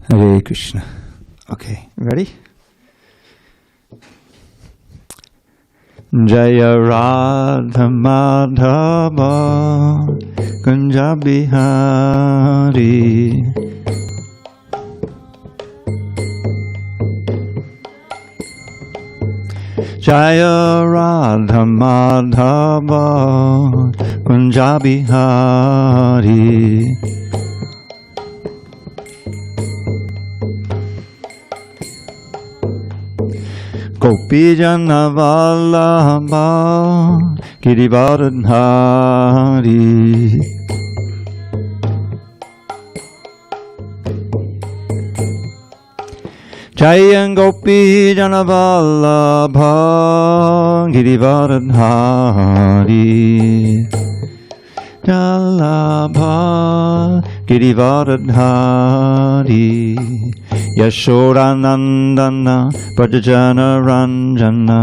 Hare Krishna. Okay, ready? Jaya Radha Madhava Kunja Bihari Jaya Radha Madhava Kunja Bihari Gopi Jana Vallabha Girivardhari Jaya Gopi Jana Vallabha Girivardhari Jalabha Girivardhari Yashodanandana Brajajana Ranjana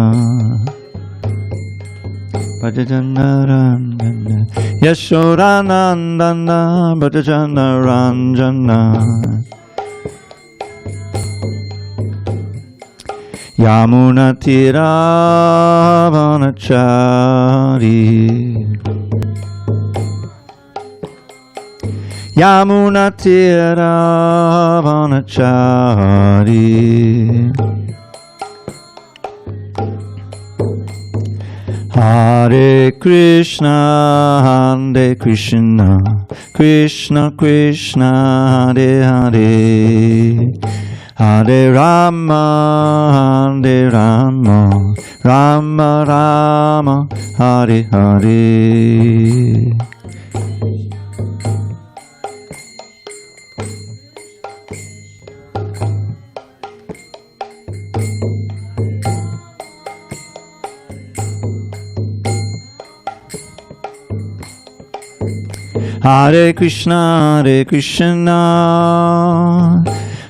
Brajajana Ranjana Yashodanandana Brajajana Ranjana Yamuna Tiravanachari Yamuna Tiravanachari Hare Krishna, Hare Krishna, Krishna Krishna, Hare Hare, Hare Rama, Hare Rama, Rama Rama, Hare Hare. Hare Krishna,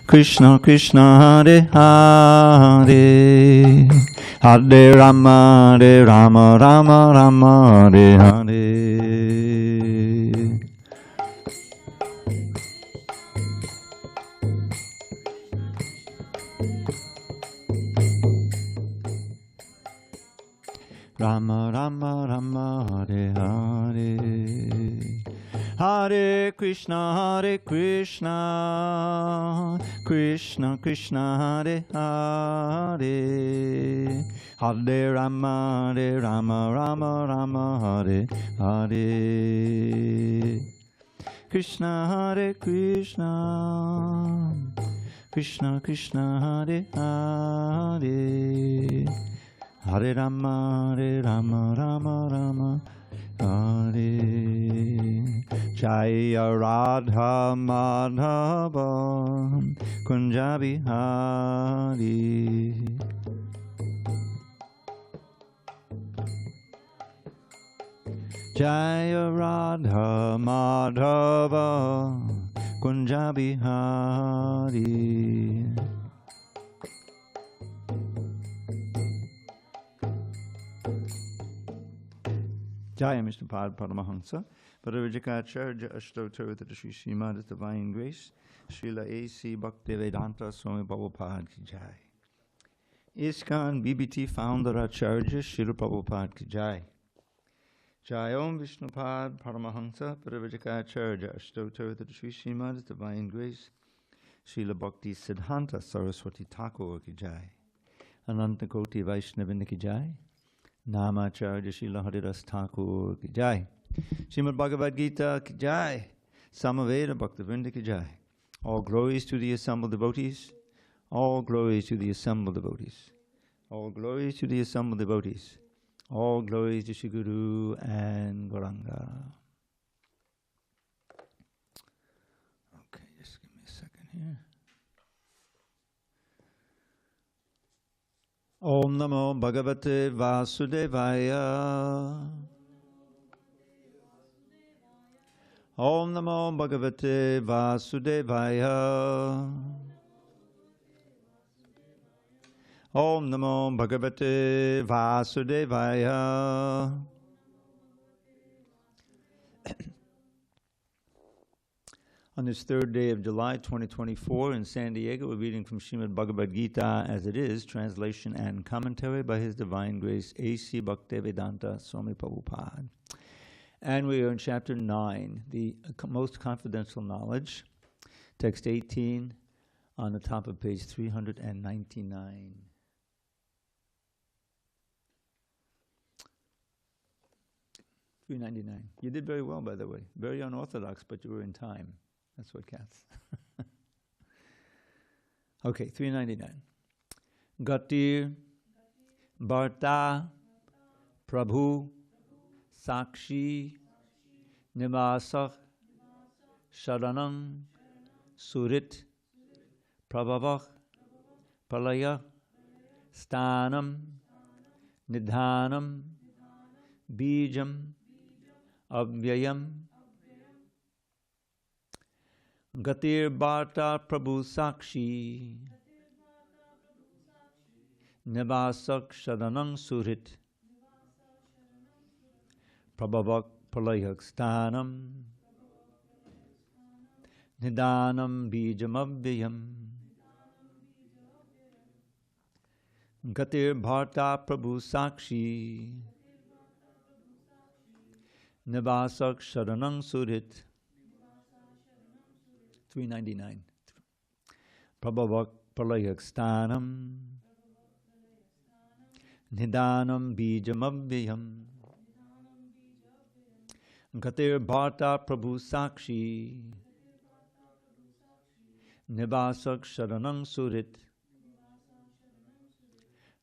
Krishna Krishna, Hare Hare, Hare Rama, Rama Rama, Hare Hare. Rama Rama Rama, Hare Hare. Hare Krishna, Krishna Krishna, Hare Hare, Hare Rama, Rama Rama, Hare Hare. Krishna, Hare Krishna, Krishna Krishna, Hare Hare, Hare Rama, Rama Rama, Hare. Jaya Radha Madhava Kunja Bihari Jaya Radha Madhava Kunja Bihari. Jaya Mr. Pad Paramahansa Parivajikacharya Ashtotar to the Srimad Divine Grace Srila A.C. Bhaktivedanta Swami Prabhupada Ki Jai. ISKCON BBT Founder Acharya Srila Prabhupada Ki Jai. Jai Om Vishnupad Paramahansa Parivajikacharya Ashtotar to the Srimad Divine Grace Srila Bhakti Siddhanta Saraswati Thakur Ki Jai. Ananta Koti Vaishnavinda Ki Jai. Namacharya Srila Haridas Thakur Ki Jai. Srimad Bhagavad Gita Ki Jai. Samaveda Bhaktivinoda Ki Jai. All glories to the assembled devotees. All glories to the assembled devotees. All glories to the assembled devotees. All glories to Shri Guru and Gauranga. Okay, just give me a second here. Om Namo Bhagavate Vasudevaya. Om Namo Bhagavate Vasudevaya. Om Namo Bhagavate Vasudevaya. On this third day of July 2024 in San Diego, we're reading from Srimad Bhagavad Gita as it is, translation and commentary by His Divine Grace A.C. Bhaktivedanta Swami Prabhupada. And we are in chapter 9, the most confidential knowledge, text 18 on the top of page 399. $3.99. You did very well, by the way. Very unorthodox, but you were in time. That's what counts. Okay, $3.99. Gatir Bharta Prabhu Sakshi Nivasak Sharanam Surit Prabhavak Palaya Stanam Nidhanam Bijam Avyayam Gatir Bharta Prabhu Sakshi Nivasak Sharanam Surit Prabhavak Palayak Stanam Nidanam Bijam Avyayam Gatir Bharta Prabhu Sakshi Nivasak Sharanam Surit $3.99. Prabhavak Palayak Stanam Nidanam Bijam Avyayam Gatir Bharta Prabhu Sakshi Nivasak Sharanam Surit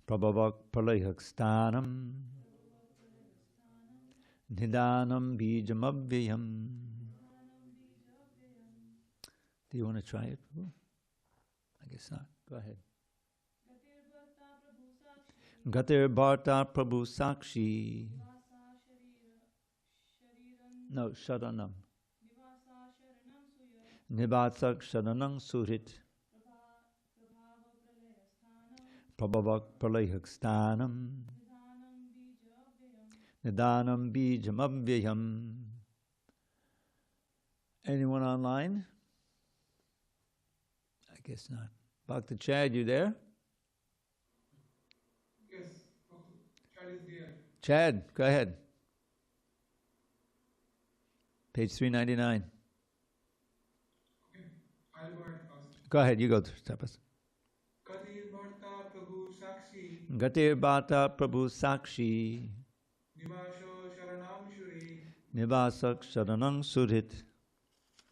Prabhavak Palayak Stanam Nidanam Bijam Avyayam. Do you want to try it? I guess not. Go ahead. Gatir Bharta Prabhu Sakshi. No, Sharanam. Nivasak Sharanam Surit. Prabhavak Pralayak Stanam. Nidanam Bijam Avyayam. Anyone online? I guess not. Bhakta Chad, you there? Yes, Chad is here. Chad, go ahead. Page 399. Okay, I'll go ahead first. Go ahead, you go, Tapas. Gatir Bharta Prabhu Sakshi Gatir Bharta Prabhu Sakshi Nivasho Sharanam Shuri Nivasak Sharanam Surit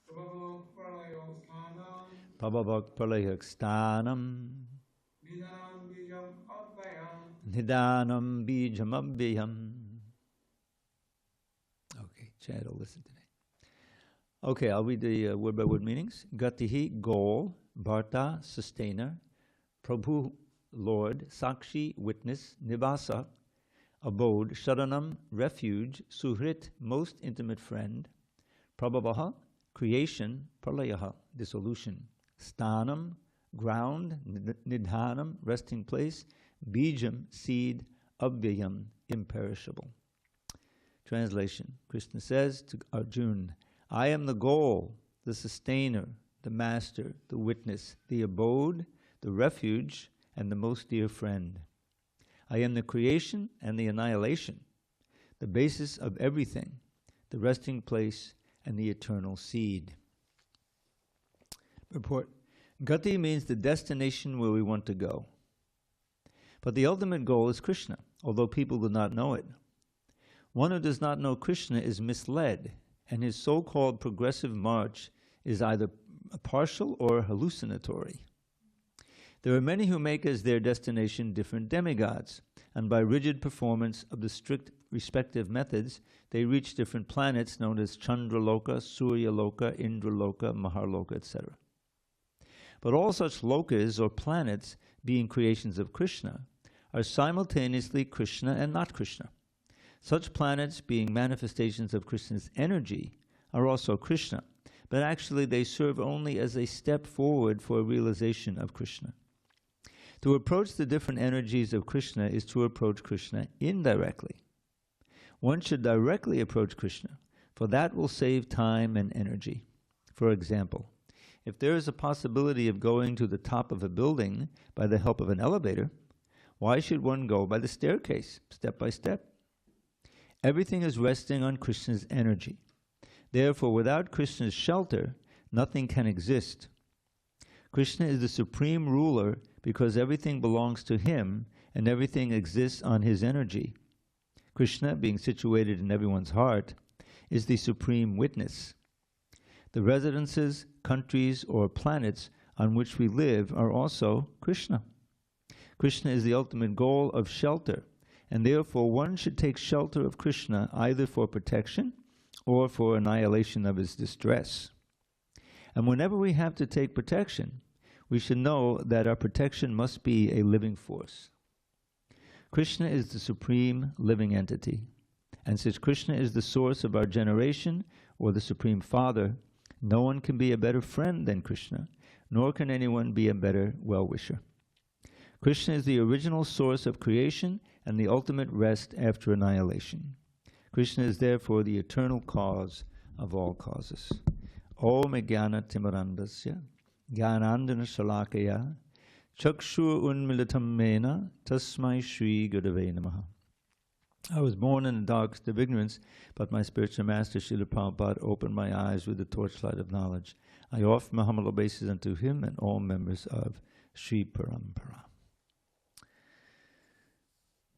Prabhavo Pralayo Sthanam Prabhavak Pralayak Stanam Nidanam Bijam Abhayam. Nidanam Bijam Avyayam. Okay, Chad will listen today. Okay, I'll read the word by word meanings. Gatihi, goal. Bharta, sustainer. Prabhu, Lord. Sakshi, witness. Nivasa, abode. Sharanam, refuge. Suhrit, most intimate friend. Prabhavaha, creation. Pralayaha, dissolution. Stanam, ground. Nidhanam, resting place. Bijam, seed. Avyayam, imperishable. Translation. Krishna says to Arjuna, I am the goal, the sustainer, the master, the witness, the abode, the refuge, and the most dear friend. I am the creation and the annihilation, the basis of everything, the resting place, and the eternal seed. Report. Gati means the destination where we want to go. But the ultimate goal is Krishna, although people do not know it. One who does not know Krishna is misled, and his so-called progressive march is either partial or hallucinatory. There are many who make as their destination different demigods, and by rigid performance of the strict respective methods, they reach different planets known as Chandraloka, Suryaloka, Indraloka, Maharloka, etc. But all such lokas or planets, being creations of Krishna, are simultaneously Krishna and not Krishna. Such planets, being manifestations of Krishna's energy, are also Krishna, but actually they serve only as a step forward for a realization of Krishna. To approach the different energies of Krishna is to approach Krishna indirectly. One should directly approach Krishna, for that will save time and energy. For example, if there is a possibility of going to the top of a building by the help of an elevator, why should one go by the staircase, step by step? Everything is resting on Krishna's energy. Therefore, without Krishna's shelter, nothing can exist. Krishna is the supreme ruler because everything belongs to him and everything exists on his energy. Krishna, being situated in everyone's heart, is the supreme witness. The residences, countries, or planets on which we live are also Krishna. Krishna is the ultimate goal of shelter, and therefore one should take shelter of Krishna either for protection or for annihilation of his distress. And whenever we have to take protection, we should know that our protection must be a living force. Krishna is the supreme living entity, and since Krishna is the source of our generation, or the Supreme Father, no one can be a better friend than Krishna, nor can anyone be a better well-wisher. Krishna is the original source of creation and the ultimate rest after annihilation. Krishna is therefore the eternal cause of all causes. Om Jnana Timarandasya Jnanandana Shalakaya Chakshur Unmilitam Mena Tasmai Shri Gurave Namaha. I was born in the darkest of ignorance, but my spiritual master, Srila Prabhupada, opened my eyes with the torchlight of knowledge. I offer my humble obeisance unto him and all members of Sri Parampara.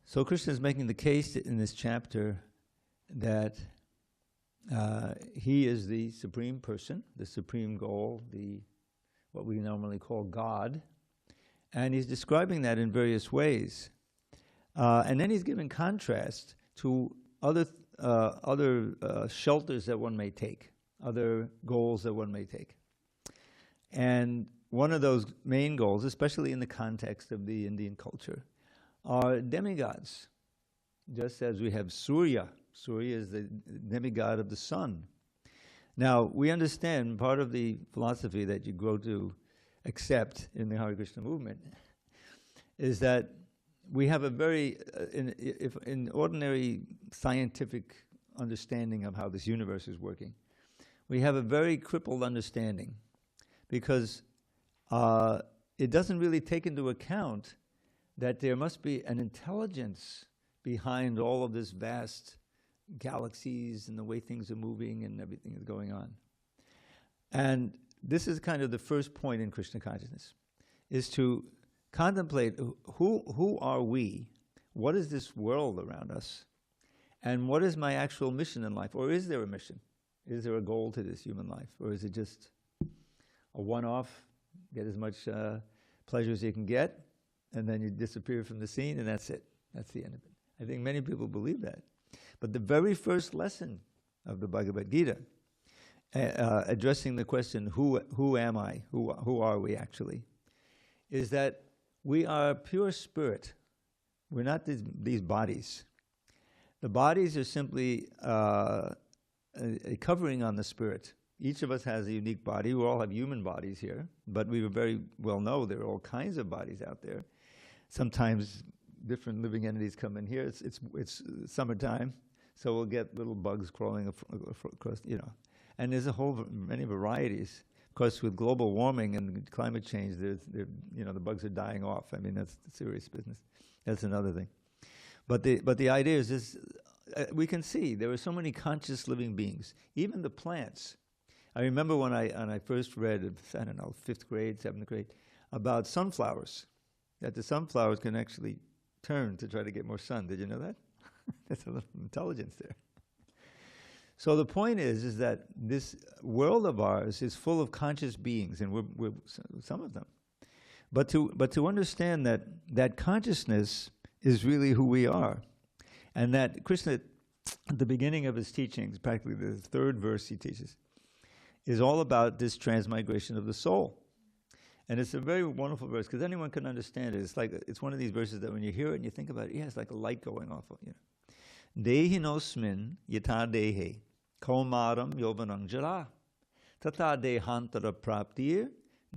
So Krishna is making the case in this chapter that he is the supreme person, the supreme goal, what we normally call God, and he's describing that in various ways. And then he's giving contrast to other shelters that one may take, other goals that one may take. And one of those main goals, especially in the context of the Indian culture, are demigods. Just as we have Surya. Surya is the demigod of the sun. Now, we understand part of the philosophy that you grow to accept in the Hare Krishna movement is that we have a very, in ordinary scientific understanding of how this universe is working, we have a very crippled understanding because it doesn't really take into account that there must be an intelligence behind all of this vast galaxies and the way things are moving and everything is going on. And this is kind of the first point in Krishna consciousness, is to contemplate who are we, what is this world around us, and what is my actual mission in life, or is there a mission? Is there a goal to this human life, or is it just a one-off, get as much pleasure as you can get, and then you disappear from the scene, and that's it. That's the end of it. I think many people believe that. But the very first lesson of the Bhagavad Gita, addressing the question, who am I, who are we actually, is that we are pure spirit. We're not these bodies. The bodies are simply a covering on the spirit. Each of us has a unique body. We all have human bodies here, but we very well know there are all kinds of bodies out there. Sometimes different living entities come in here. It's summertime, so we'll get little bugs crawling across, and there's many varieties. Of course, with global warming and climate change, the bugs are dying off. I mean, that's serious business. That's another thing. But the idea is this: we can see there are so many conscious living beings. Even the plants. I remember when I first read, I don't know, 5th grade, 7th grade, about sunflowers, that the sunflowers can actually turn to try to get more sun. Did you know that? There's a little intelligence there. So the point is that this world of ours is full of conscious beings, and we're some of them. But to understand that consciousness is really who we are, and that Krishna, at the beginning of his teachings, practically the 3rd verse he teaches, is all about this transmigration of the soul. And it's a very wonderful verse, because anyone can understand it. It's one of these verses that when you hear it and you think about it, it's like a light going off. Dehi nosmin yata dehe kaumaram yovanam jara tata dehantara praptir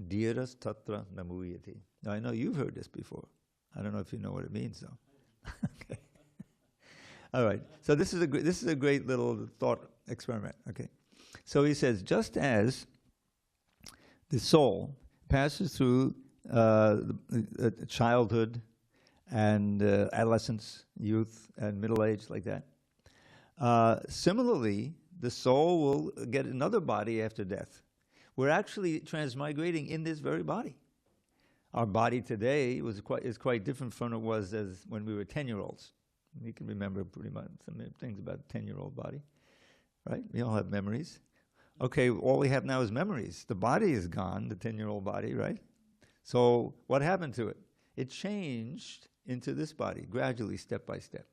dhiras tatra namuyati. Now, I know you've heard this before. I don't know if you know what it means, though. Okay. All right. So this is a great little thought experiment. Okay. So he says, just as the soul passes through childhood and adolescence, youth, and middle age, like that. Similarly, the soul will get another body after death. We're actually transmigrating in this very body. Our body today is quite different from it was as when we were 10-year-olds. We can remember pretty much some things about a 10-year-old body, right? We all have memories. Okay, all we have now is memories. The body is gone, the 10-year-old body, right? So what happened to it? It changed into this body, gradually, step by step.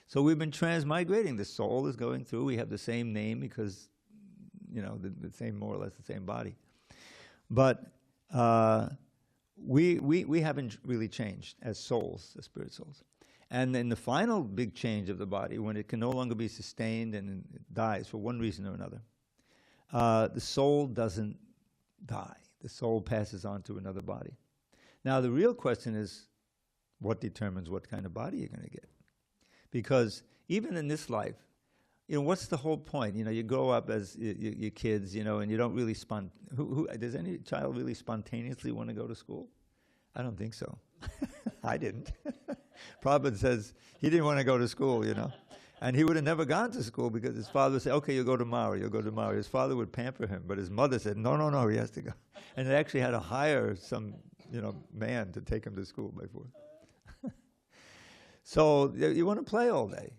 So we've been transmigrating. The soul is going through. We have the same name because, the same, more or less the same body. But we haven't really changed as souls, as spirit souls. And then the final big change of the body, when it can no longer be sustained and it dies for one reason or another, the soul doesn't die. The soul passes on to another body. Now the real question is, what determines what kind of body you're going to get? Because even in this life, what's the whole point? You grow up as your kids, and you don't really does any child really spontaneously want to go to school? I don't think so. I didn't. Prabhupada says he didn't want to go to school, And he would have never gone to school because his father would say, okay, you'll go tomorrow. His father would pamper him, but his mother said, no, he has to go. And they actually had to hire some, man to take him to school by force. So you want to play all day,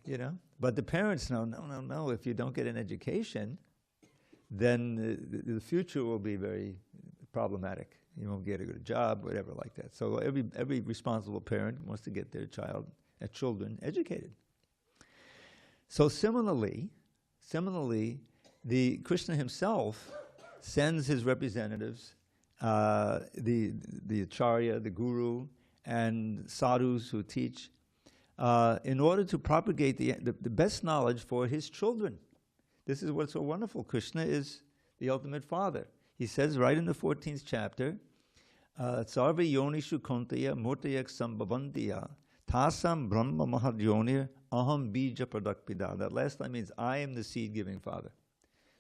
But the parents know, no. If you don't get an education, then the future will be very problematic. You won't get a good job, whatever like that. So every responsible parent wants to get their children educated. So similarly, the Krishna himself sends his representatives, the acharya, the guru, and sadhus who teach, in order to propagate the best knowledge for his children. This is what's so wonderful. Krishna is the ultimate father. He says right in the 14th chapter, Sarva yonishu kontaya murtayak sambhavantiya tasam brahma mahadyonir aham bija pradakpida. That last line means, I am the seed-giving father.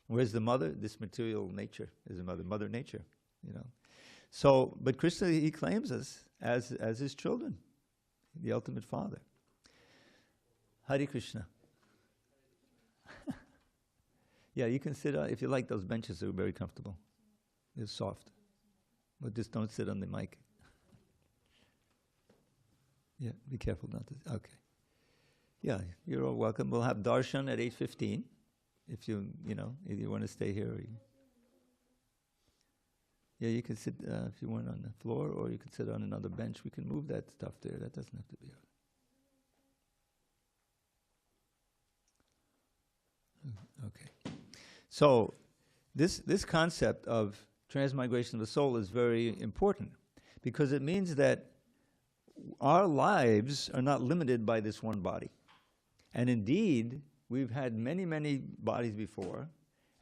Where's the mother? This material nature is the mother nature, So, but Krishna, he claims us as his children, the ultimate father. Hare Krishna. Yeah, you can sit, if you like, those benches are very comfortable. They're soft. But just don't sit on the mic. Yeah, be careful not to. Okay. Yeah, you're all welcome. We'll have darshan at 8:15. If you want to stay here. Yeah, you can sit if you want on the floor, or you can sit on another bench. We can move that stuff there. That doesn't have to be. Okay. So this concept of transmigration of the soul is very important because it means that our lives are not limited by this one body. And indeed, we've had many, many bodies before,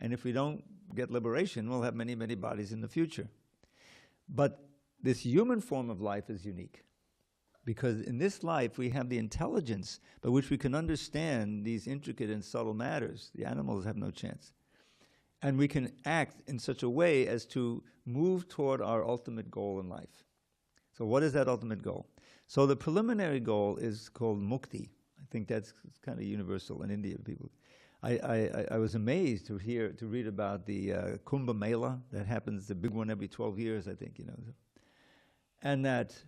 and if we don't get liberation, we'll have many, many bodies in the future. But this human form of life is unique because in this life we have the intelligence by which we can understand these intricate and subtle matters. The animals have no chance. And we can act in such a way as to move toward our ultimate goal in life. So what is that ultimate goal? So the preliminary goal is called mukti. I think that's kind of universal in India. People, I was amazed to read about the Kumbh Mela that happens, the big one every 12 years, I think, And that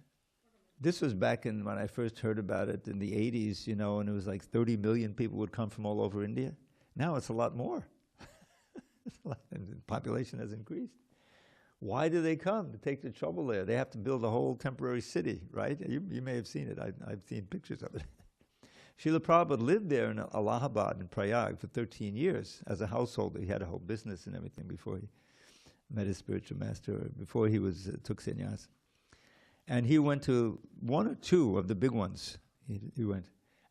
this was back in when I first heard about it in the 80s, and it was like 30 million people would come from all over India. Now it's a lot more. And the population has increased. Why do they come? To take the trouble there. They have to build a whole temporary city, right? You may have seen it. I've seen pictures of it. Srila Prabhupada lived there in Allahabad in Prayag for 13 years as a householder. He had a whole business and everything before he met his spiritual master, before he took sannyas. And he went to one or two of the big ones. He went.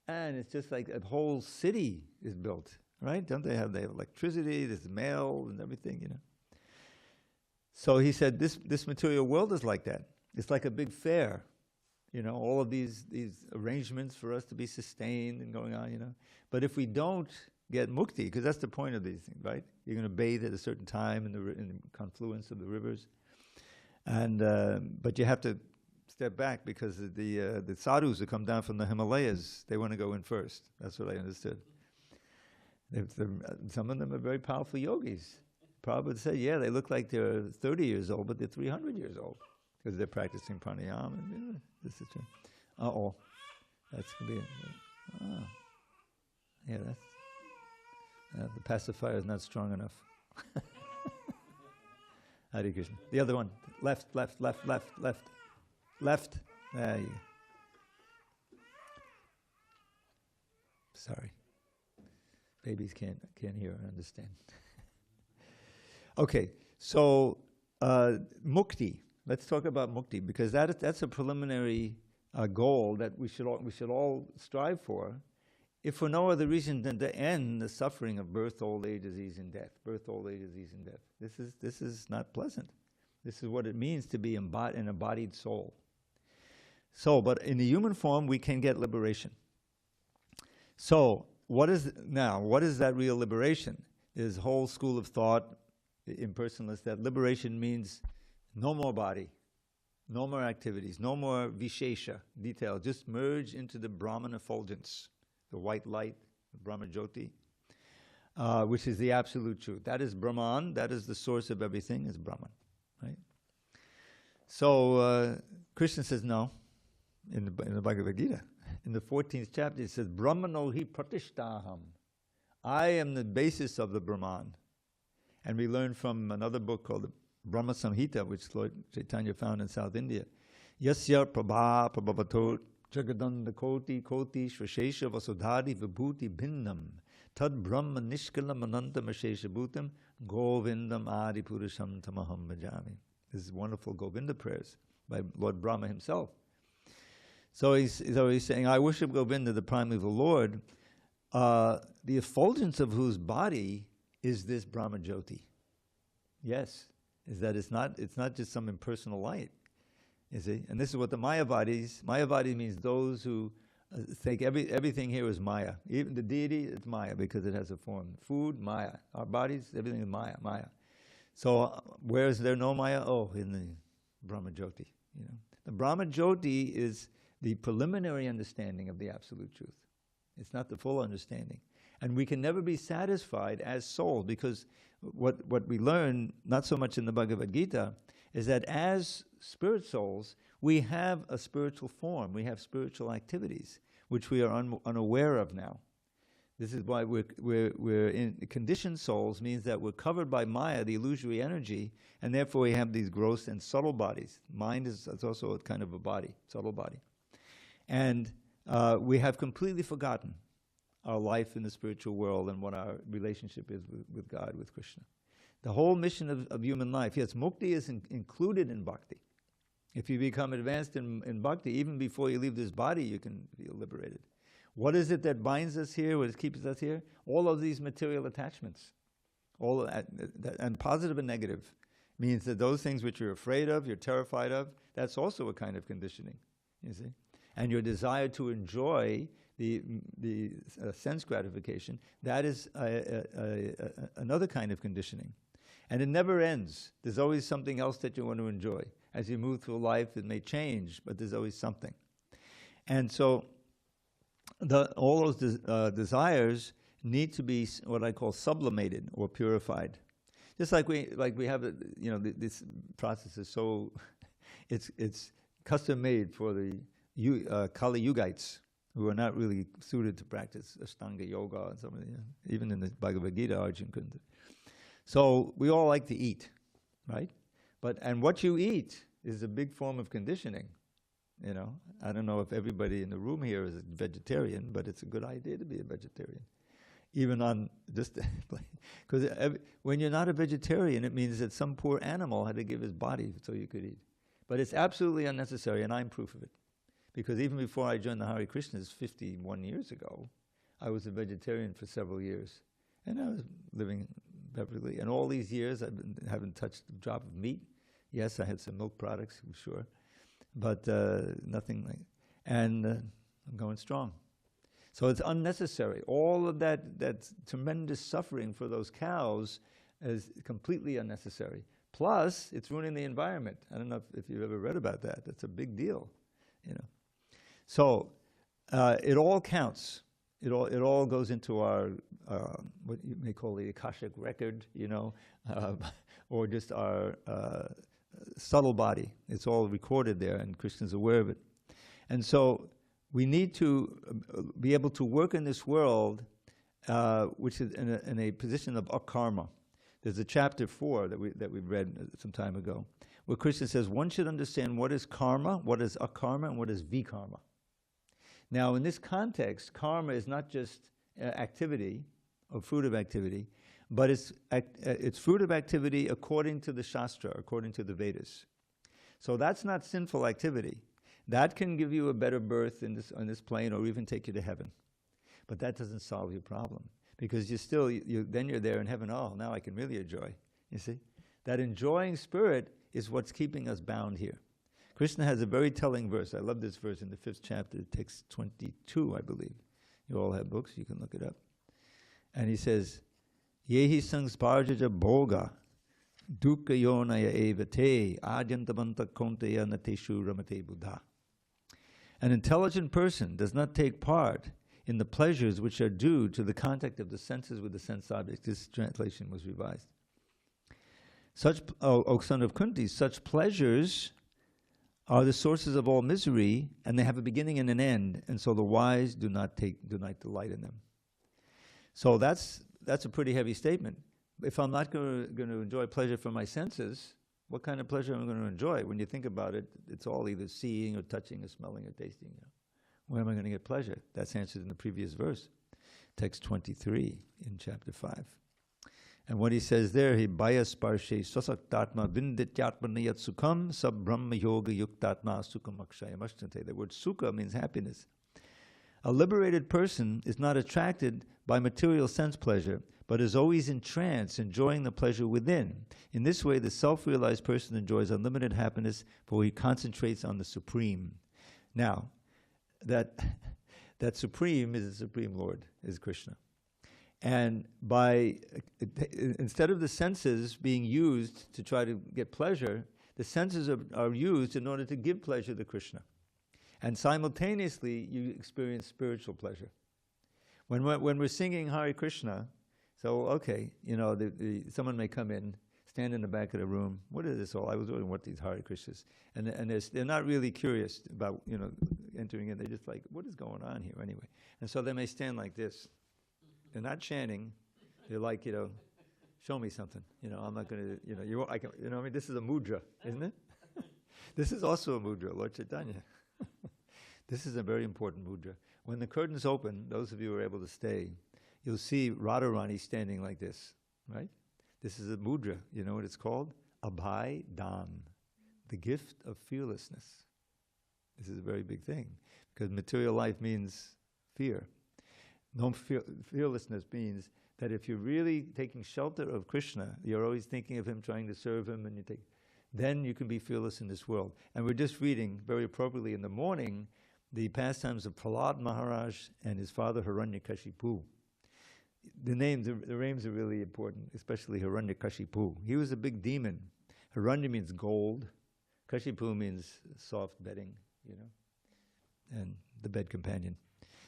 And it's just like a whole city is built, right? Don't they have the electricity, there's mail and everything, So he said, this material world is like that. It's like a big fair. All of these arrangements for us to be sustained and going on, But if we don't get mukti, because that's the point of these things, right? You're going to bathe at a certain time in the confluence of the rivers. And but you have to step back because the sadhus who come down from the Himalayas, they want to go in first. That's what I understood. Some of them are very powerful yogis. Prabhupada said, yeah, they look like they're 30 years old, but they're 300 years old because they're practicing pranayama. And, this is true. Uh-oh. That's going to be it. Oh. Yeah, that's... the pacifier is not strong enough. Hare Krishna. The other one. Left. Left. There you go. Sorry. Babies can't hear or understand. Okay, so mukti. Let's talk about mukti because that's a preliminary goal that we should all strive for, if for no other reason than to end the suffering of birth, old age, disease, and death. Birth, old age, disease, and death. This is not pleasant. This is what it means to be an embodied soul. So, but in the human form, we can get liberation. So, what is that real liberation? There's a whole school of thought, impersonalists, that liberation means no more body, no more activities, no more vishesha, detail. Just merge into the Brahman effulgence, the white light, the Brahma Jyoti, which is the absolute truth. That is Brahman, that is the source of everything, is Brahman, right? So Krishna says no, in the Bhagavad Gita. In the 14th chapter, it says, Brahmano hi pratishtaham. I am the basis of the Brahman. And we learn from another book called the Brahma Samhita, which Lord Chaitanya found in South India. Yasya prabha prabhavatot jagadanda koti shrashesha vasudhari vibhuti bhinnam tad brahma nishkalam anantam ashesha bhutam govindam adi purusham tamaham bhajami. This is wonderful Govinda prayers by Lord Brahma himself. So he's saying, I worship Govinda, the primeval Lord, the effulgence of whose body is this Brahma Jyoti. Yes, is that it's not just some impersonal light, you see? And this is what the Mayavadi means those who think everything here is Maya. Even the deity, it's Maya because it has a form. Food, Maya. Our bodies, everything is Maya. So where is there no Maya? Oh, in the Brahma Jyoti. You know, the Brahma Jyoti is the preliminary understanding of the absolute truth. It's not the full understanding. And we can never be satisfied as soul because what we learn, not so much in the Bhagavad Gita, is that as spirit souls, we have a spiritual form, we have spiritual activities, which we are unaware of now. This is why we're in conditioned souls, means that we're covered by Maya, the illusory energy, and therefore we have these gross and subtle bodies. Mind is also a kind of a body, subtle body. And we have completely forgotten our life in the spiritual world and what our relationship is with God, with Krishna. The whole mission of human life, yes, mukti is included in bhakti. If you become advanced in bhakti, even before you leave this body, you can feel liberated. What is it that binds us here, what keeps us here? All of these material attachments, and positive and negative, means that those things which you're afraid of, you're terrified of, that's also a kind of conditioning, you see? And your desire to enjoy the sense gratification, that is another kind of conditioning. And it never ends. There's always something else that you want to enjoy. As you move through life, it may change, but there's always something. And so all those desires need to be what I call sublimated or purified. Just like we have, this process is so, it's custom made for the Kali Yugites who are not really suited to practice Ashtanga Yoga and some of even in the Bhagavad Gita, Arjuna couldn't. So we all like to eat, right? And what you eat is a big form of conditioning. You know, I don't know if everybody in the room here is a vegetarian, but it's a good idea to be a vegetarian. Even on just, because when you're not a vegetarian, it means that some poor animal had to give his body so you could eat. But it's absolutely unnecessary, and I'm proof of it. Because even before I joined the Hare Krishnas 51 years ago, I was a vegetarian for several years. And I was living in Beverly. And all these years, haven't touched a drop of meat. Yes, I had some milk products, I'm sure. But nothing like, and I'm going strong. So it's unnecessary. All of that tremendous suffering for those cows is completely unnecessary. Plus, it's ruining the environment. I don't know if you've ever read about that. That's a big deal, you know. So it all counts. It all goes into our what you may call the Akashic record, you know, or just our subtle body. It's all recorded there, and Krishna's aware of it. And so we need to be able to work in this world, which is in a position of akarma. There's a chapter 4 that we read some time ago, where Krishna says one should understand what is karma, what is akarma, and what is vikarma. Now, in this context, karma is not just activity or fruit of activity, but it's fruit of activity according to the Shastra, according to the Vedas. So that's not sinful activity. That can give you a better birth on this plane, or even take you to heaven. But that doesn't solve your problem, because then you're there in heaven. Oh, now I can really enjoy. You see, that enjoying spirit is what's keeping us bound here. Krishna has a very telling verse. I love this verse in the 5th chapter, text 22, I believe. You all have books, you can look it up. And he says, Yehi sangsparjaja bhoga dukkha yonaya evate adyantabanta konteya nateshu ramate buddha. An intelligent person does not take part in the pleasures which are due to the contact of the senses with the sense objects. This translation was revised. O son of Kunti, such pleasures are the sources of all misery, and they have a beginning and an end, and so the wise do not delight in them. So that's a pretty heavy statement. If I'm not going to enjoy pleasure from my senses, what kind of pleasure am I going to enjoy? When you think about it, it's all either seeing or touching or smelling or tasting. You know. Where am I going to get pleasure? That's answered in the previous verse, text 23 in chapter 5. And what he says there, he bayas parshe swasaktatma vindityatma niyat sukham sab brahma yoga yuktatma sukham akshaya mashtante. The word sukha means happiness. A liberated person is not attracted by material sense pleasure, but is always in trance, enjoying the pleasure within. In this way, the self-realized person enjoys unlimited happiness, for he concentrates on the Supreme. Now, that Supreme is the Supreme Lord, is Krishna. And instead of the senses being used to try to get pleasure, the senses are used in order to give pleasure to Krishna. And simultaneously, you experience spiritual pleasure. When we're singing Hare Krishna, so okay, you know, someone may come in, stand in the back of the room. What is this all? I was wondering what these Hare Krishnas, and they're not really curious about, you know, entering in. They're just like, what is going on here anyway? And so they may stand like this. They're not chanting. They're like, you know, show me something. You know, I'm not going to, you know, I mean, this is a mudra, isn't it? This is also a mudra, Lord Chaitanya. This is a very important mudra. When the curtains open, those of you who are able to stay, you'll see Radharani standing like this, right? This is a mudra. You know what it's called? Abhay Dan, the gift of fearlessness. This is a very big thing, because material life means fear. Fearlessness means that if you're really taking shelter of Krishna, you're always thinking of him, trying to serve him, and then you can be fearless in this world. And we're just reading, very appropriately in the morning, the pastimes of Prahlad Maharaj and his father Hiranyakashipu. The names are really important, especially Hiranyakashipu. He was a big demon. Hiranya means gold. Kashipu means soft bedding, you know, and the bed companion.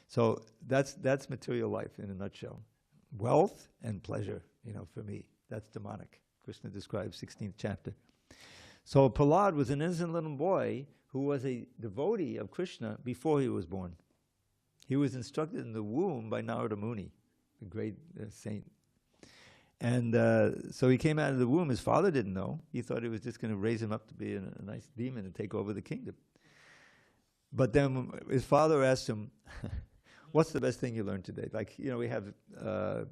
So that's material life in a nutshell. Wealth and pleasure, you know, for me. That's demonic. Krishna describes 16th chapter. So Prahlad was an innocent little boy who was a devotee of Krishna before he was born. He was instructed in the womb by Narada Muni, the great saint. And so he came out of the womb. His father didn't know. He thought he was just going to raise him up to be a nice demon and take over the kingdom. But then his father asked him, what's the best thing you learned today? Like, you know, we have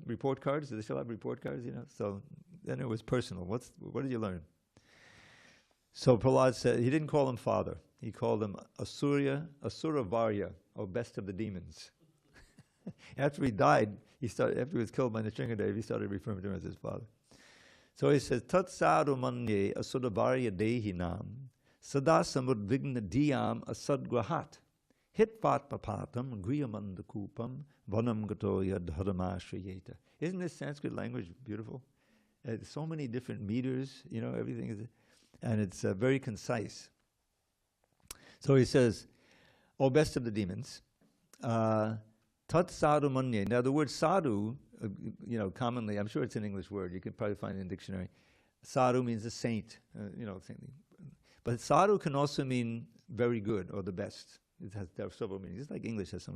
report cards. Do they still have report cards, you know? So then it was personal. What did you learn? So Prahlad said, he didn't call him father. He called him Asura Varya, or best of the demons. After he died, after he was killed by Nrsingadev, he started referring to him as his father. So he says, Tat sadhu manye Asura Varya dehinam sada samudvigna diyam asadgrahat hit patpapatam griyamandakupam vanam gato yadharamashriyeta. Isn't this Sanskrit language beautiful? So many different meters, everything is, and it's very concise. So he says, "O best of the demons, tat sadhu manye." Now the word sadhu, commonly, I'm sure it's an English word. You could probably find it in the dictionary. Sadhu means a saint, saintly. But sadhu can also mean very good or the best. There are several meanings. It's like English has so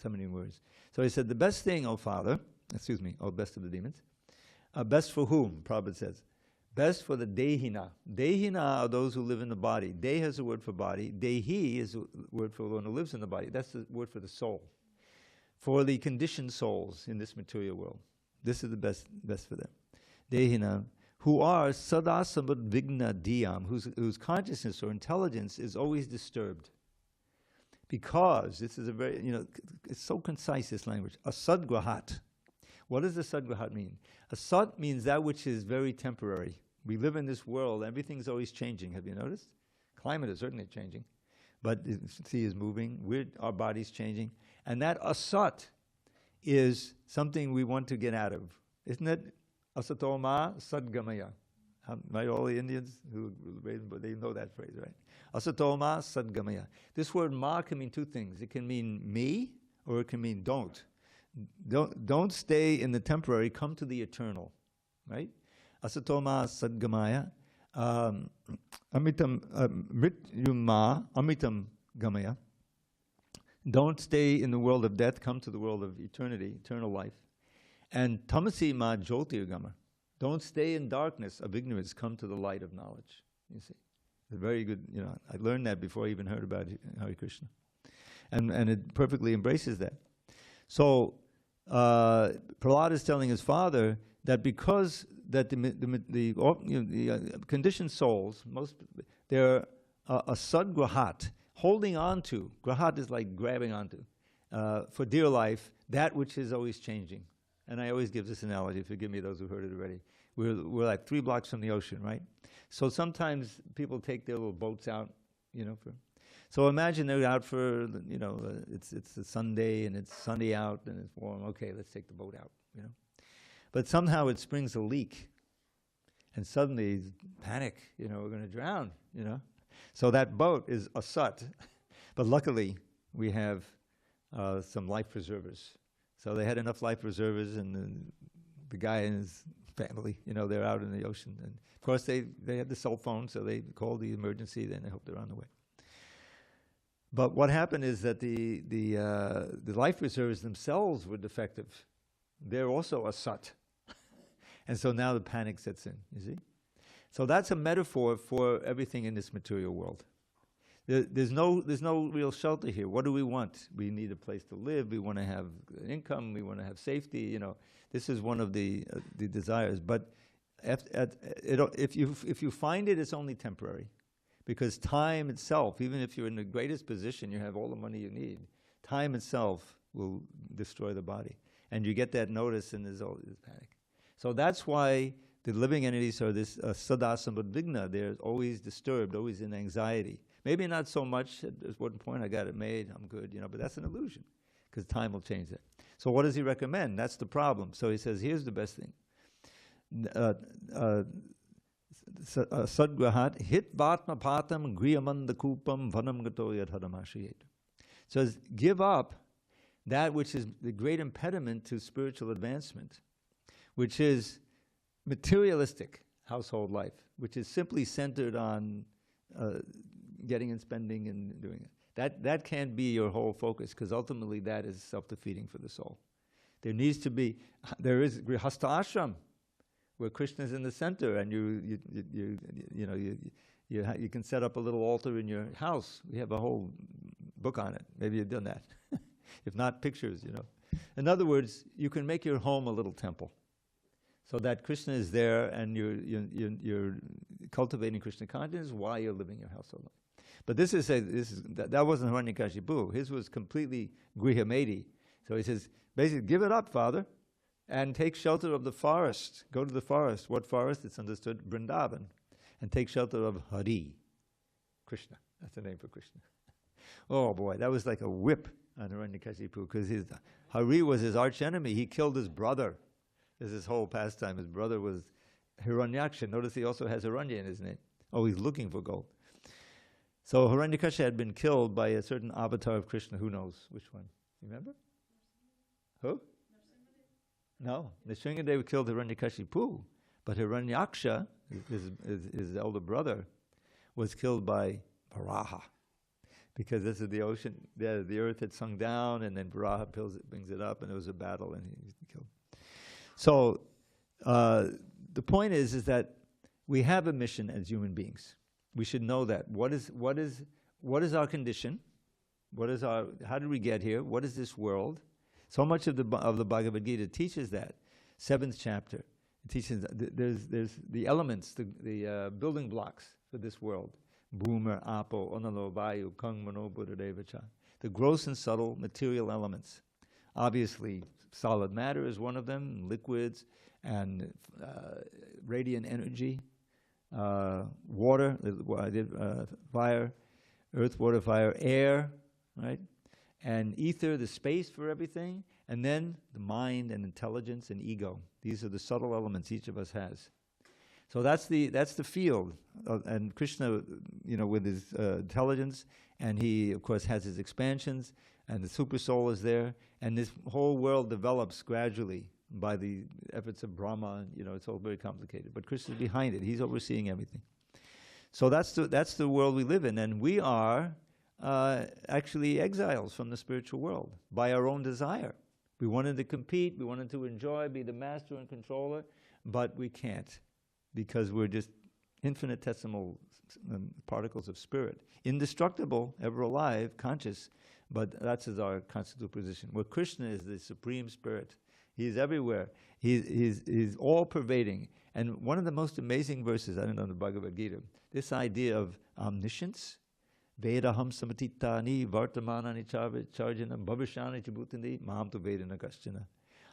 many words. So he said, the best thing, O best of the demons. Best for whom? Prabhupada says. Best for the dehina. Dehina are those who live in the body. De has a word for body. Dehi is a word for one who lives in the body. That's the word for the soul. For the conditioned souls in this material world. This is the best for them. Dehina, who are sadasamad vigna diyam, whose consciousness or intelligence is always disturbed. Because, this is a very, it's so concise, this language. Asadgrahat. What does the sadgrahat mean? Asad means that which is very temporary. We live in this world, everything's always changing. Have you noticed? Climate is certainly changing. But the sea is moving, our body's changing. And that asat is something we want to get out of. Isn't it? Asatoma sadgamaya. Right, all the Indians who they know that phrase, right? Asatoma sadgamaya. This word ma can mean two things. It can mean me, or it can mean don't. Don't stay in the temporary, come to the eternal, right? Asatoma sadgamaya, amitam mrityuma, amitam gamaya. Don't stay in the world of death, come to the world of eternity, eternal life. And tamasi ma jyotirgama. Don't stay in darkness of ignorance, come to the light of knowledge. You see, it's very good. I learned that before I even heard about Hare Krishna, and it perfectly embraces that. So Prahlad is telling his father that because that the conditioned souls, they're a sadgrahat, holding on to. Grahat is like grabbing onto, for dear life, that which is always changing. And I always give this analogy, forgive me those who heard it already. We're like 3 blocks from the ocean, right? So sometimes people take their little boats out, so imagine they're out for, it's a Sunday and it's sunny out and it's warm. Okay, let's take the boat out, But somehow it springs a leak, and suddenly panic, we're going to drown, So that boat is a sut, but luckily we have some life preservers. So they had enough life preservers, and the guy and his family, they're out in the ocean. And of course they had the cell phone, so they called the emergency, then they hope they're on the way. But what happened is that the life preservers themselves were defective. They're also a sut. And so now the panic sets in, you see? So that's a metaphor for everything in this material world. There's no real shelter here. What do we want? We need a place to live. We want to have income. We want to have safety. This is one of the desires. But if you find it, it's only temporary, because time itself, even if you're in the greatest position, you have all the money you need, time itself will destroy the body, and you get that notice, and there's all this panic. So that's why the living entities are this sadasambad vigna. They're always disturbed, always in anxiety. Maybe not so much at one point, I got it made, I'm good, but that's an illusion, because time will change that. So what does he recommend? That's the problem. So he says, here's the best thing. Sadgrahat hit vatma patam griyamanda kupam vanam gato yadhadamashayet. Says, give up that which is the great impediment to spiritual advancement, which is materialistic household life, which is simply centered on getting and spending and doing it. That can't be your whole focus, because ultimately that is self-defeating for the soul. There is Grihastha ashram, where Krishna is in the center, and you can set up a little altar in your house. We have a whole book on it. Maybe you've done that. If not, pictures. In other words, you can make your home a little temple, so that Krishna is there, and you're cultivating Krishna consciousness while you're living your household life. But that wasn't Hiranyakashipu. His was completely grihamedi. So he says, basically, give it up, Father, and take shelter of the forest. Go to the forest. What forest? It's understood, Vrindavan. And take shelter of Hari, Krishna. That's the name for Krishna. Oh boy, that was like a whip on Hiranyakashipu, because Hari was his arch enemy. He killed his brother. There's this whole pastime. His brother was Hiranyaksha. Notice he also has Hiranya in his name. Oh, he's looking for gold. So Hiranyakasha had been killed by a certain avatar of Krishna. Who knows which one? You remember? Who? No. Nrsimhadev killed Hiranyakashipu. But Hiranyaksha, his elder brother, was killed by Varaha. Because this is the ocean, the earth had sunk down, and then Varaha brings it up, and there was a battle, and he was killed. So the point is that we have a mission as human beings. We should know that. What is our condition? How did we get here? What is this world? So much of the Bhagavad Gita teaches that. 7th chapter. It teaches there's the elements, the building blocks for this world. Bhumar, Apo, Onalo, Vayu, Kang, Mano, Buddha, Devacha. The gross and subtle material elements. Obviously, solid matter is one of them, liquids, and radiant energy, water, fire, earth, water, fire, air, right? And ether, the space for everything, and then the mind and intelligence and ego. These are the subtle elements each of us has. So that's the field, and Krishna, with his intelligence, and he of course has his expansions, and the super soul is there, and this whole world develops gradually by the efforts of Brahma. It's all very complicated, but Krishna is behind it. He's overseeing everything. So that's the world we live in, and we are actually exiles from the spiritual world by our own desire. We wanted to compete, we wanted to enjoy, be the master and controller, but we can't. Because we're just infinitesimal particles of spirit. Indestructible, ever alive, conscious, but that's our constitutional position. Where Krishna is the supreme spirit. He's everywhere. He's all-pervading. And one of the most amazing verses, I don't know, in the Bhagavad Gita, this idea of omniscience, Vedaham samatitani vartamanani charjanam bhavishani chabutani maham tu vedana kaschana.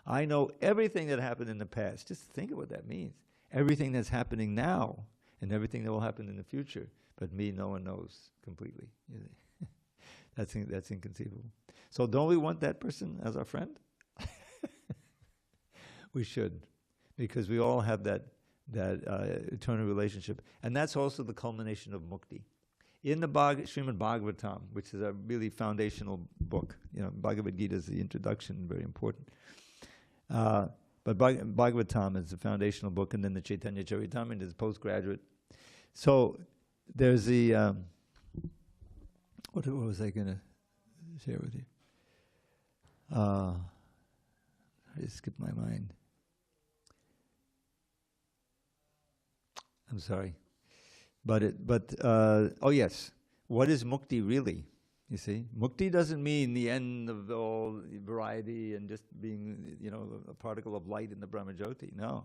I know everything that happened in the past. Just think of what that means. Everything that's happening now and everything that will happen in the future, but me, no one knows completely. That's inconceivable. So don't we want that person as our friend? We should, because we all have that eternal relationship, and that's also the culmination of mukti. In the Srimad Bhagavatam, which is a really foundational book, Bhagavad Gita is the introduction, very important. But Bhagavatam is the foundational book, and then the Chaitanya Charitamrita is postgraduate. So there's the, what was I going to share with you? I skipped my mind. I'm sorry. Oh yes, what is mukti really? You see, mukti doesn't mean the end of all variety and just being, a particle of light in the Brahmajyoti. No.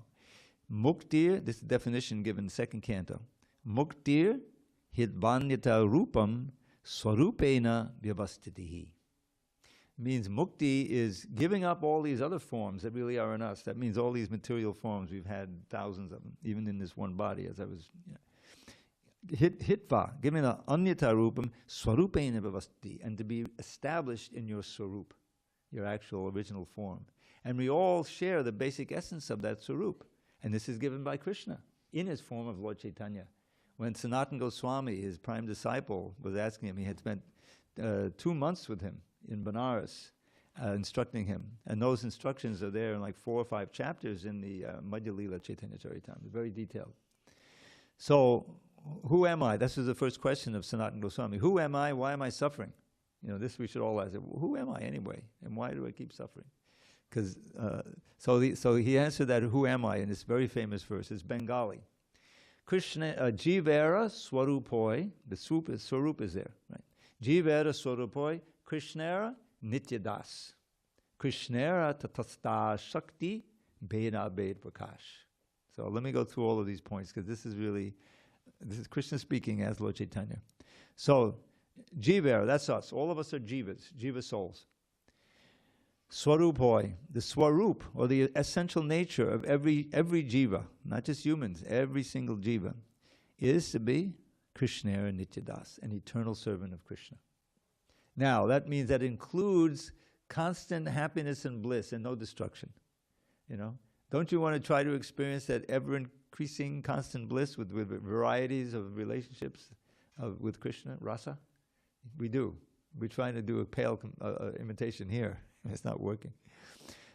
Muktir, this is the definition given in 2nd canto. Muktir hitvanyata rupam swarupena vyavastitihi. Means mukti is giving up all these other forms that really are in us. That means all these material forms. We've had thousands of them, even in this one body, as I was... Hitva, giving the anyata rupam swarupena vavasti, and to be established in your swarup, your actual original form. And we all share the basic essence of that swarup. And this is given by Krishna in his form of Lord Chaitanya. When Sanatana Goswami, his prime disciple, was asking him, he had spent 2 months with him in Benares, instructing him. And those instructions are there in like 4 or 5 chapters in the Madhya Lila Chaitanya Charitamrita, very detailed. So, who am I? This was the first question of Sanatana Goswami. Who am I? Why am I suffering? This we should all ask. Who am I anyway? And why do I keep suffering? Because so he answered that, who am I? In this very famous verse. It's Bengali. Krishna jivera swarupoi. The swarup is there, right? Jivera swarupoi. Krishnera nityadas. Krishnera tatasta shakti beda bed prakash. So let me go through all of these points, because this is Krishna speaking as Lord Chaitanya. So, Jivera, that's us. All of us are jivas, jiva souls. Swarupoi, the swarup, or the essential nature of every jiva, not just humans, every single jiva, is to be Krishnera Nityadas, an eternal servant of Krishna. Now, that means that includes constant happiness and bliss and no destruction. Don't you want to try to experience that ever-increasing constant bliss with varieties of relationships with Krishna, rasa? We do. We're trying to do a pale imitation here. It's not working.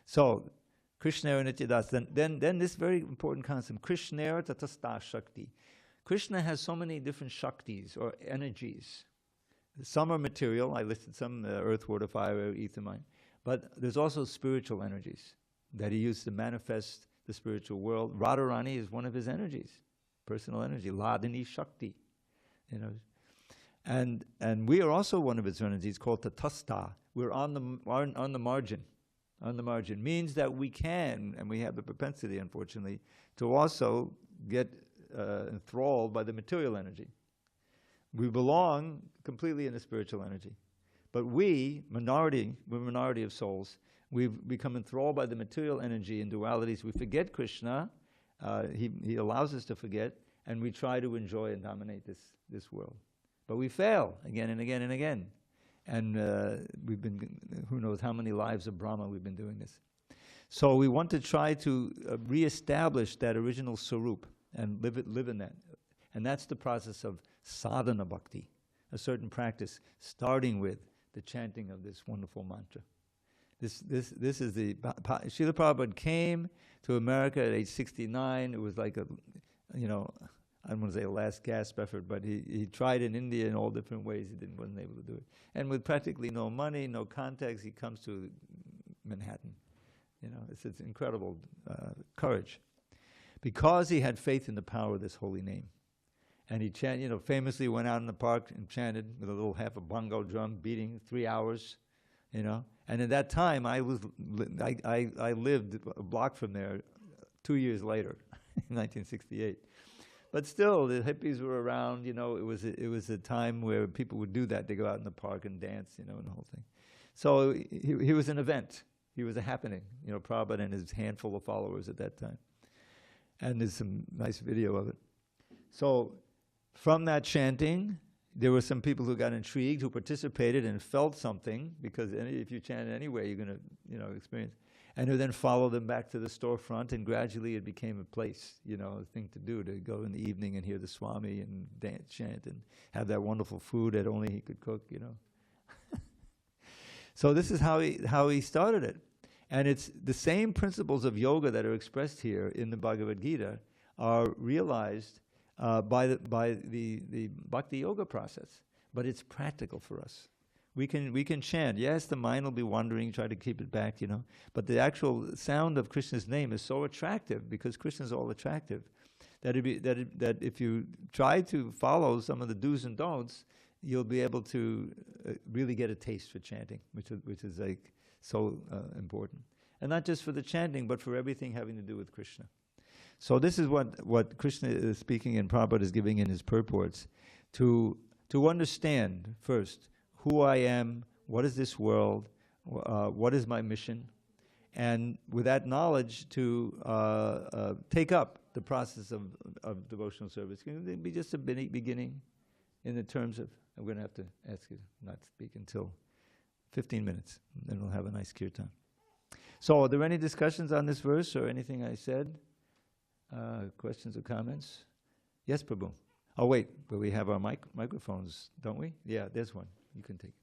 So, Krishna Nityadas. Then this very important concept, Krishna Tatasta Shakti. Krishna has so many different shaktis or energies. Some are material. I listed some, earth, water, fire, ether, mind. But there's also spiritual energies that he used to manifest the spiritual world. Radharani is one of his energies, personal energy, Ladini Shakti, you know. And we are also one of his energies called Tatasta. We're on the margin. On the margin means that we can, and we have the propensity, unfortunately, to also get enthralled by the material energy. We belong completely in the spiritual energy. But we're minority of souls. We've become enthralled by the material energy and dualities. We forget Krishna. He allows us to forget, and we try to enjoy and dominate this world. But we fail again and again and again. And we've been, who knows how many lives of Brahma we've been doing this. So we want to try to reestablish that original Sarup and live in that. And that's the process of sadhana bhakti, a certain practice, starting with the chanting of this wonderful mantra. This is the... Srila Prabhupada came to America at age 69. It was like a, you know, I don't want to say a last gasp effort, but he tried in India in all different ways. He wasn't able to do it. And with practically no money, no contacts, he comes to Manhattan. You know, it's incredible courage. Because he had faith in the power of this holy name. And he famously went out in the park and chanted with a little half a bongo drum beating 3 hours, you know. And at that time, I lived a block from there 2 years later, in 1968. But still, the hippies were around, you know. It was a time where people would do that. They go out in the park and dance, you know, and the whole thing. So he was an event. He was a happening, you know, Prabhupada and his handful of followers at that time. And there's some nice video of it. So from that chanting, there were some people who got intrigued, who participated and felt something, because if you chant anyway, you're going to, you know, experience. And who then followed them back to the storefront, and gradually it became a place, you know, a thing to do, to go in the evening and hear the Swami and dance, chant, and have that wonderful food that only he could cook, you know. So this is how he started it. And it's the same principles of yoga that are expressed here in the Bhagavad Gita are realized by the bhakti yoga process. But it's practical for us. We can chant. Yes, the mind will be wandering, try to keep it back, you know. But the actual sound of Krishna's name is so attractive, because Krishna's all attractive, that if you try to follow some of the do's and don'ts, you'll be able to really get a taste for chanting, which is like so important. And not just for the chanting, but for everything having to do with Krishna. So this is what Krishna is speaking, and Prabhupada is giving in his purports, to understand first who I am, what is this world, what is my mission, and with that knowledge to take up the process of devotional service. Can it be just a beginning in the terms of, I'm going to have to ask you not to speak until 15 minutes, then we'll have a nice kirtan. So are there any discussions on this verse or anything I said? Questions or comments? Yes, Prabhu. Oh, wait, but we have our microphones, don't we? Yeah, there's one. You can take it.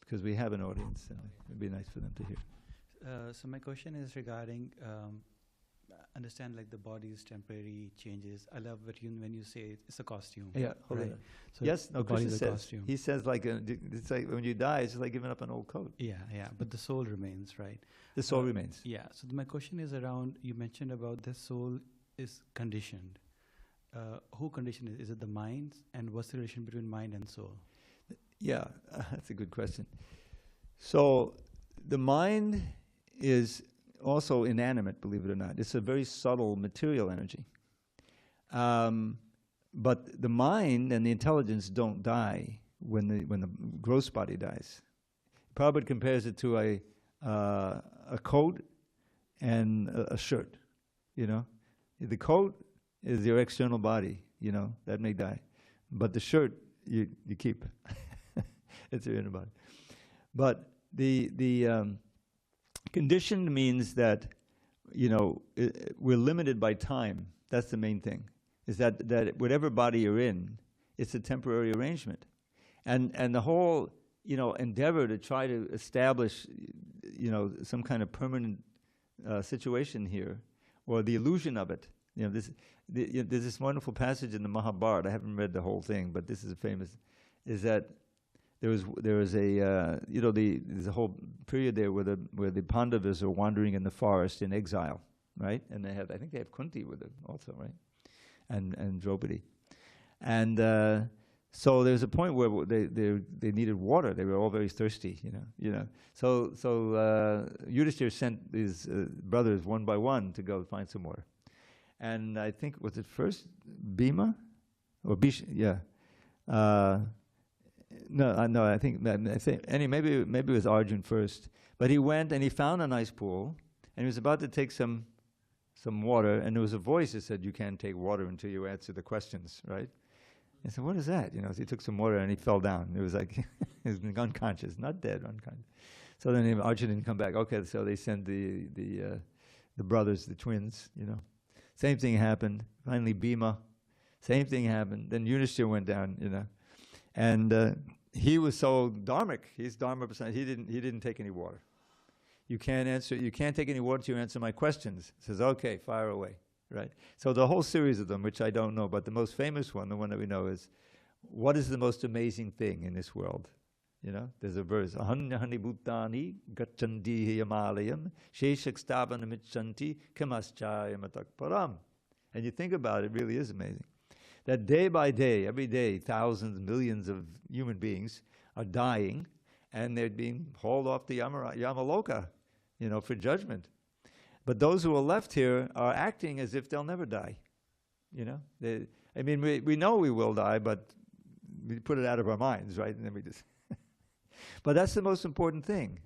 Because we have an audience, so it'd be nice for them to hear. So my question is regarding, understand like the body's temporary changes. I love when you say it's a costume. Yeah, hold right? on. So yes, no, Krishna says, costume. He says it's like when you die, it's like giving up an old coat. Yeah, but the soul remains, right? The soul remains. Yeah, so my question is around, you mentioned about the soul is conditioned. Who conditioned it? Is it the mind? And what's the relation between mind and soul? Yeah, that's a good question. So the mind is also inanimate, believe it or not. It's a very subtle material energy. But the mind and the intelligence don't die when the gross body dies. Prabhupada compares it to a coat and a shirt, you know. The coat is your external body, you know, that may die. But the shirt, you keep. It's your inner body. But the Conditioned means that, we're limited by time. That's the main thing. Is that whatever body you're in, it's a temporary arrangement, and the whole endeavor to try to establish some kind of permanent situation here, or the illusion of it. There's this wonderful passage in the Mahabharata. I haven't read the whole thing, but this is famous. Is that there was a there's a whole period there where the Pandavas are wandering in the forest in exile, right? And I think they have Kunti with them also, right? And Draupadi, and so there's a point where they needed water. They were all very thirsty, So Yudhishthira sent his brothers one by one to go find some water. And I think, was it first Bhima? Or Bhishma? Yeah. No, I think maybe it was Arjuna first. But he went and he found a nice pool, and he was about to take some water, and there was a voice that said, "You can't take water until you answer the questions," right? I said, "What is that?" So he took some water and he fell down. It was like he was unconscious, not dead, unconscious. So then Arjuna didn't come back. Okay, so they sent the brothers, the twins. Same thing happened. Finally, Bhima, same thing happened. Then Yudhishthira went down. And he was so dharmic. He's dharma percent. He didn't take any water. You can't take any water till you answer my questions. He says, "Okay, fire away." Right? So the whole series of them, which I don't know, but the most famous one, the one that we know, is, what is the most amazing thing in this world? There's a verse, "Ahanyahani bhutani gachanti hiyamalayam sheshakstavanamichanti kamaschayamatak param." And you think about it, it really is amazing. That day by day, every day, thousands, millions of human beings are dying, and they're being hauled off to Yamaloka, for judgment. But those who are left here are acting as if they'll never die. We know we will die, but we put it out of our minds, right? And then we just. But that's the most important thing.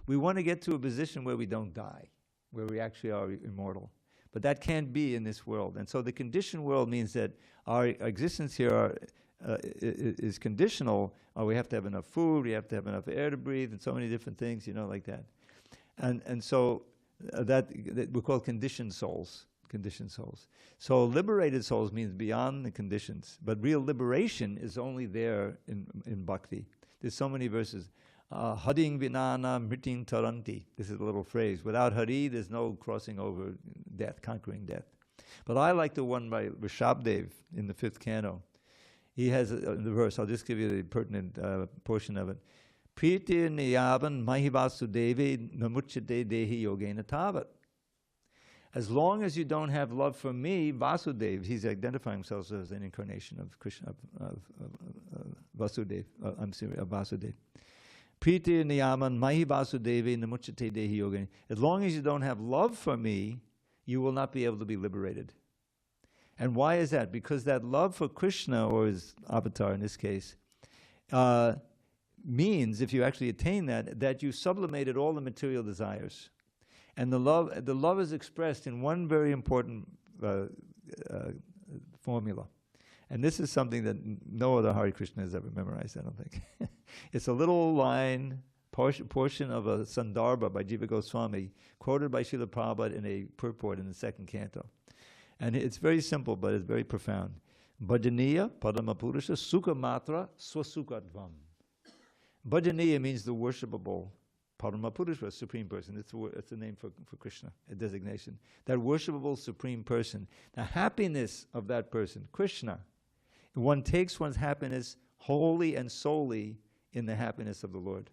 We want to get to a position where we don't die, where we actually are immortal. But that can't be in this world. And so the conditioned world means that our existence here is conditional. We have to have enough food, we have to have enough air to breathe, and so many different things, like that. And so that we call conditioned souls. Conditioned souls. So liberated souls means beyond the conditions. But real liberation is only there in bhakti. There's so many verses. Haring vinana mriting taranti. This is a little phrase. Without Hari, there's no crossing over death, conquering death. But I like the one by Rishabdev in the 5th canto. He has the verse. I'll just give you the pertinent portion of it. Priti niyavan mahivasudevi namuchate dehi yogena tavat. As long as you don't have love for me, Vasudev, he's identifying himself as an incarnation of Krishna, of Vasudev. Of Vasudev. Priti niyaman mahi vasudevi namuchate dehi yogena. As long as you don't have love for me, you will not be able to be liberated. And why is that? Because that love for Krishna, or his avatar in this case, means, if you actually attain that you sublimated all the material desires. And the love is expressed in one very important formula. And this is something that no other Hare Krishna has ever memorized, I don't think. It's a little line, portion of a Sandarbha by Jiva Goswami, quoted by Srila Prabhupada in a purport in the 2nd canto. And it's very simple, but it's very profound. Bhajaniya Padamapurusha Sukha Matra Swasukadvam. Bhajaniya means the worshipable. Padamapurusha, Supreme Person. It's a name for Krishna, a designation. That worshipable Supreme Person. The happiness of that person, Krishna. One takes one's happiness wholly and solely in the happiness of the Lord.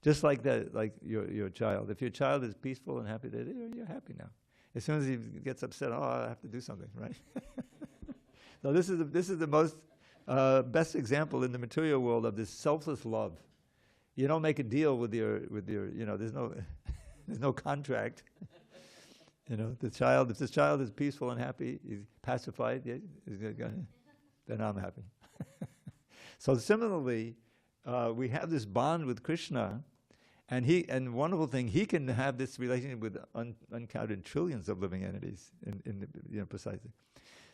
Just like that, like your child. If your child is peaceful and happy, you're happy now. As soon as he gets upset, I have to do something, right? So this is the most best example in the material world of this selfless love. You don't make a deal with your there's no contract. If the child is peaceful and happy, he's pacified, then I'm happy. So similarly, we have this bond with Krishna, and wonderful thing, he can have this relationship with uncounted trillions of living entities precisely.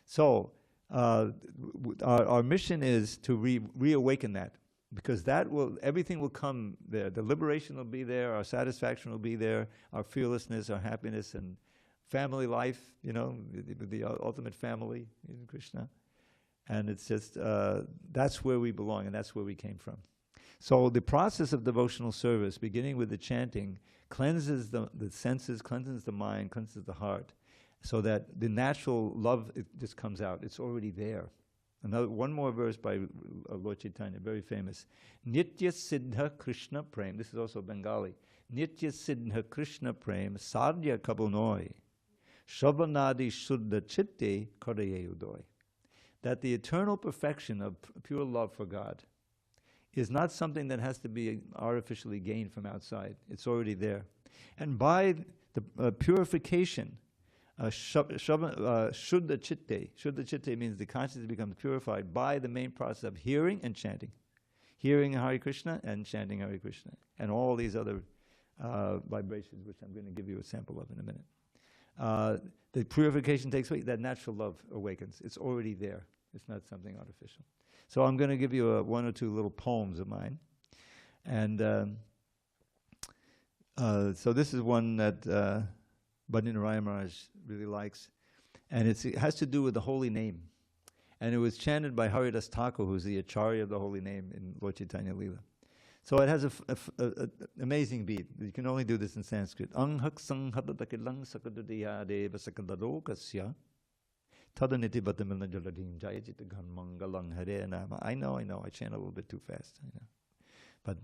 So our mission is to reawaken that. because that will, everything will come there. The liberation will be there, our satisfaction will be there, our fearlessness, our happiness, and family life, the ultimate family in Krishna. And it's just, that's where we belong, and that's where we came from. So the process of devotional service, beginning with the chanting, cleanses the senses, cleanses the mind, cleanses the heart, so that the natural love, it just comes out. It's already there. One more verse by Lord Chaitanya, very famous. Nitya Siddha Krishna Prem. This is also Bengali. Nitya Siddha Krishna Prem Sadhya Kabunoi Shavanadi Shuddha Chitte Karaye Udoy. That the eternal perfection of pure love for God is not something that has to be artificially gained from outside. It's already there. And by the purification, Shuddha Chitte. Shuddha Chitte means the consciousness becomes purified by the main process of hearing and chanting. Hearing Hare Krishna and chanting Hare Krishna. And all these other vibrations, which I'm going to give you a sample of in a minute. The purification takes place, that natural love awakens. It's already there. It's not something artificial. So I'm going to give you one or two little poems of mine. And so this is one that Bhadini Narayana Maharaj really likes. And it has to do with the holy name. And it was chanted by Haridas Thakur, who's the Acharya of the holy name in Lord Chaitanya Leela. So it has an amazing beat. You can only do this in Sanskrit. Anghak sanghadatakilang sakadudaya deva sakadadokasya tadaniti batamilna jaladim jayajitagan mangalang hare nama. I know, I chant a little bit too fast. I know. But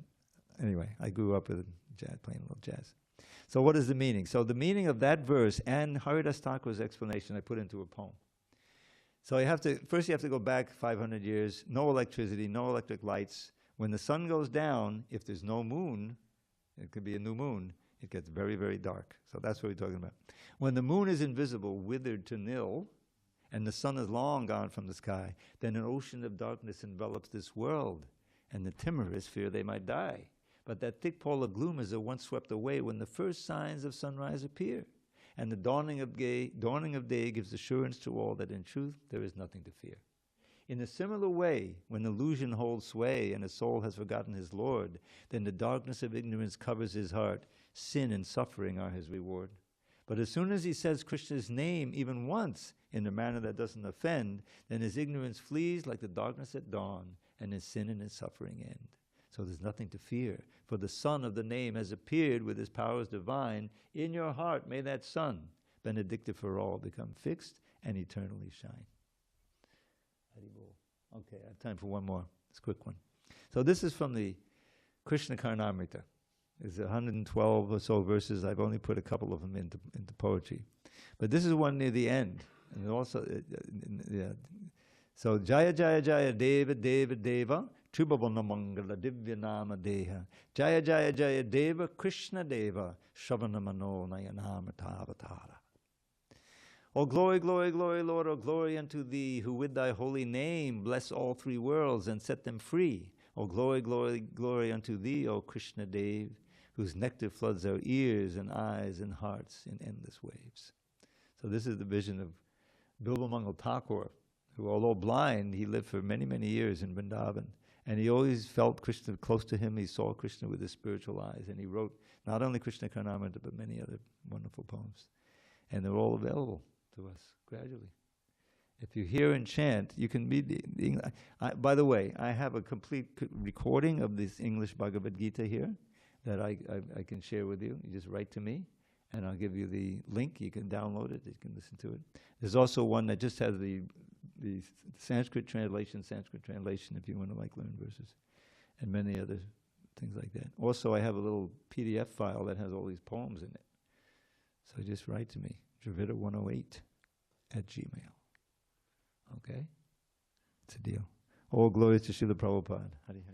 anyway, I grew up with jazz, playing a little jazz. So what is the meaning? So the meaning of that verse and Haridas Thakur's explanation I put into a poem. So first you have to go back 500 years, no electricity, no electric lights. When the sun goes down, if there's no moon, it could be a new moon, it gets very, very dark. So that's what we're talking about. When the moon is invisible, withered to nil, and the sun is long gone from the sky, then an ocean of darkness envelops this world, and the timorous fear they might die. But that thick pall of gloom is at once swept away when the first signs of sunrise appear, and the dawning of day gives assurance to all that in truth there is nothing to fear. In a similar way, when illusion holds sway and a soul has forgotten his Lord, then the darkness of ignorance covers his heart. Sin and suffering are his reward. But as soon as he says Krishna's name even once in a manner that doesn't offend, then his ignorance flees like the darkness at dawn, and his sin and his suffering end. So there's nothing to fear, for the sun of the name has appeared with his powers divine. In your heart may that sun, benedictive for all, become fixed and eternally shine. Okay, I have time for one more. It's a quick one. So this is from the Krishna Karnamrita. There's 112 or so verses. I've only put a couple of them into poetry. But this is one near the end. And also, So Jaya Jaya Jaya Deva Deva Deva Tribhavana Mangala Divya Nama Deha Jaya Jaya Jaya Deva Krishna Deva Shavana Mano Nayanama Tavatara. O glory, glory, glory, Lord, O glory unto thee, who with thy holy name bless all three worlds and set them free. O glory, glory, glory unto thee, O Krishna Dev, whose nectar floods our ears and eyes and hearts in endless waves. So this is the vision of Bilvamangal Thakur, who, although blind, he lived for many, many years in Vrindavan. And he always felt Krishna close to him. He saw Krishna with his spiritual eyes. And he wrote not only Krishna Karnamrita, but many other wonderful poems. And they're all available to us gradually. If you hear and chant, you can be... by the way, I have a complete recording of this English Bhagavad Gita here that I can share with you. You just write to me, and I'll give you the link. You can download it. You can listen to it. There's also one that just has the Sanskrit translation, if you want to learn verses, and many other things like that. Also, I have a little PDF file that has all these poems in it. So just write to me, Dravida108@gmail. Okay? It's a deal. All glory to Srila Prabhupada. Hari Hari.